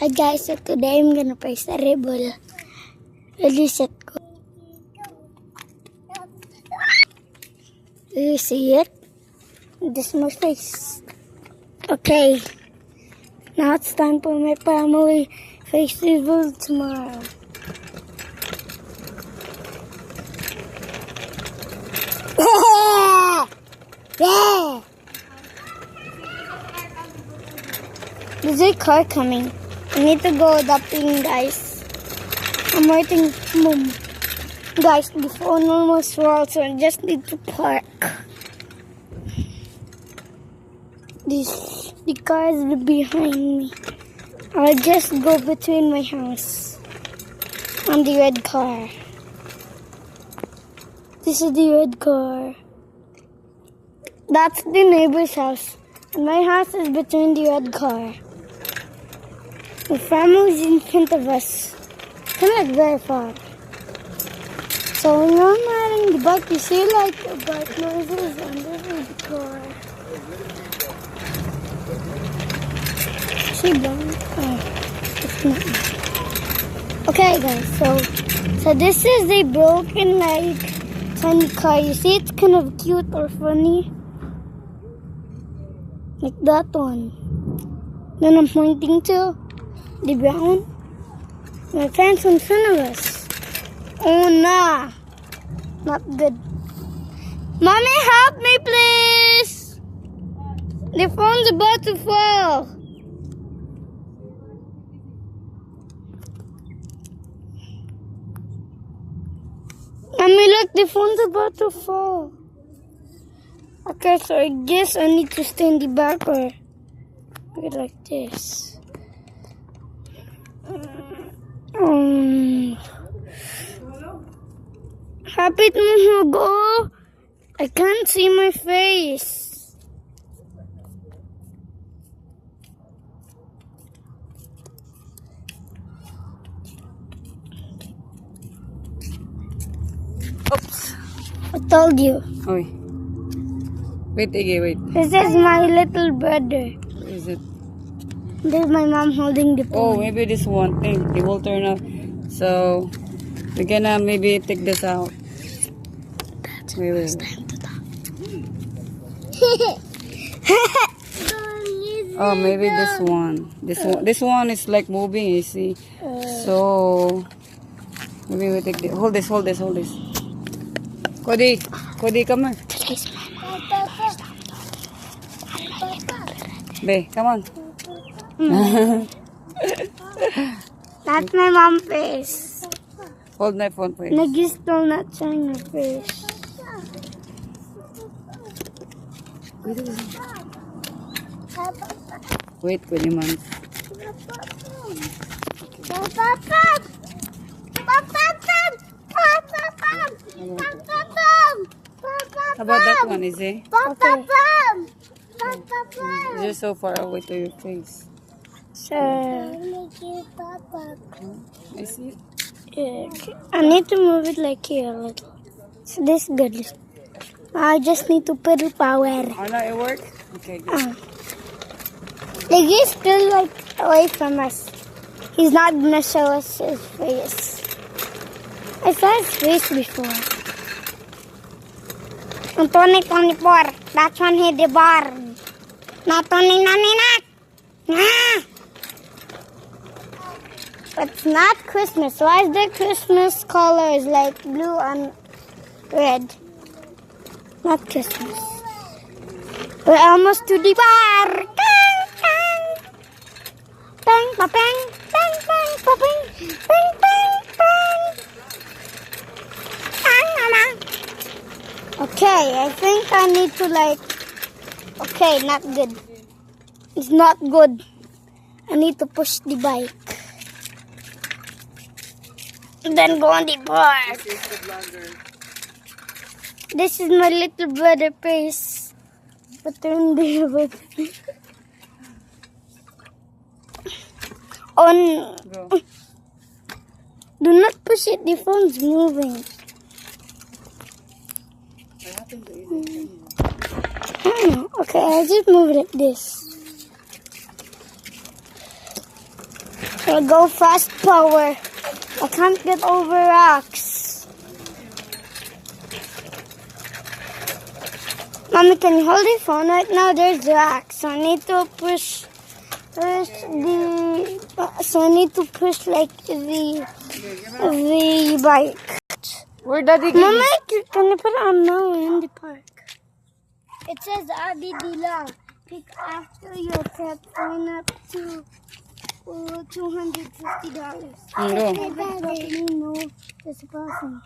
Hi guys, so today I'm gonna play Cerebral. Ready, set, go. Do you see it? This is my face. Okay, now it's time for my family festival tomorrow. Yeah! There's a car coming. I need to go adopting, guys. I'm waiting. Mom. Guys, the phone almost rolled, so I just need to park. The car is behind me. I'll just go between my house and the red car. This is the red car. That's the neighbor's house. And my house is between the red car. The family's in front of us. They're not very far. So when I'm riding the bike, you see like bike noises under the car. See them? Oh, it's not. Okay guys, so this is a broken like tiny car. You see it's kind of cute or funny. Like that one. Then I'm pointing to the ground. My friend's in front of us. Oh nah. Not good. Mommy, help me please. The phone's about to fall. Mommy, look, the phone's about to fall. Okay, so I guess I need to stay in the back or like this. Happy to go. I can't see my face. Oops. I told you. Oi. Wait, Iggy, wait. This is my little brother. Where is it? This is my mom holding the phone. Oh, maybe this one thing. It will turn off. So, we're gonna maybe take this out. That's Wait, wait. time to talk. Oh, maybe this one. This one is like moving, you see. So, maybe we take this. Hold this. Cody, come on. Be, come on. That's my mom's face. Hold my phone, please. Nagis still not showing her face. Wait, Cody, man. How about that one, is it? Okay. It's just so far away to your face. So, I see it. I need to move it like here a little. So this is good. I just need to put the power. Oh, no, it worked? Okay, good. He's still like away from us. He's not gonna show us his face. I saw his face before. On 2024, that's when he the born. Not only not. It's not Christmas. Why is the Christmas colors like blue and red? Not Christmas. We're almost to the bar. Bang, ba, bang, bang, bang, ba, bang, bang, bang, bang. Bang, mama. Okay, I think I need to like. Okay, not good. It's not good. I need to push the bike. And then go on the park. This is my little brother face. But turn there with on. Go. Do not push it. The phone's moving. I don't know. Okay, I just move it like this. I'll go fast power. I can't get over rocks. Mommy, can you hold your phone right now? There's rocks. So I need to push like the bike. Where daddy go? Mama, can you put it on now in the park? It says RDD lang. Pick after your pet phone up to $250. Go. Hey, Daddy. No, there's a person.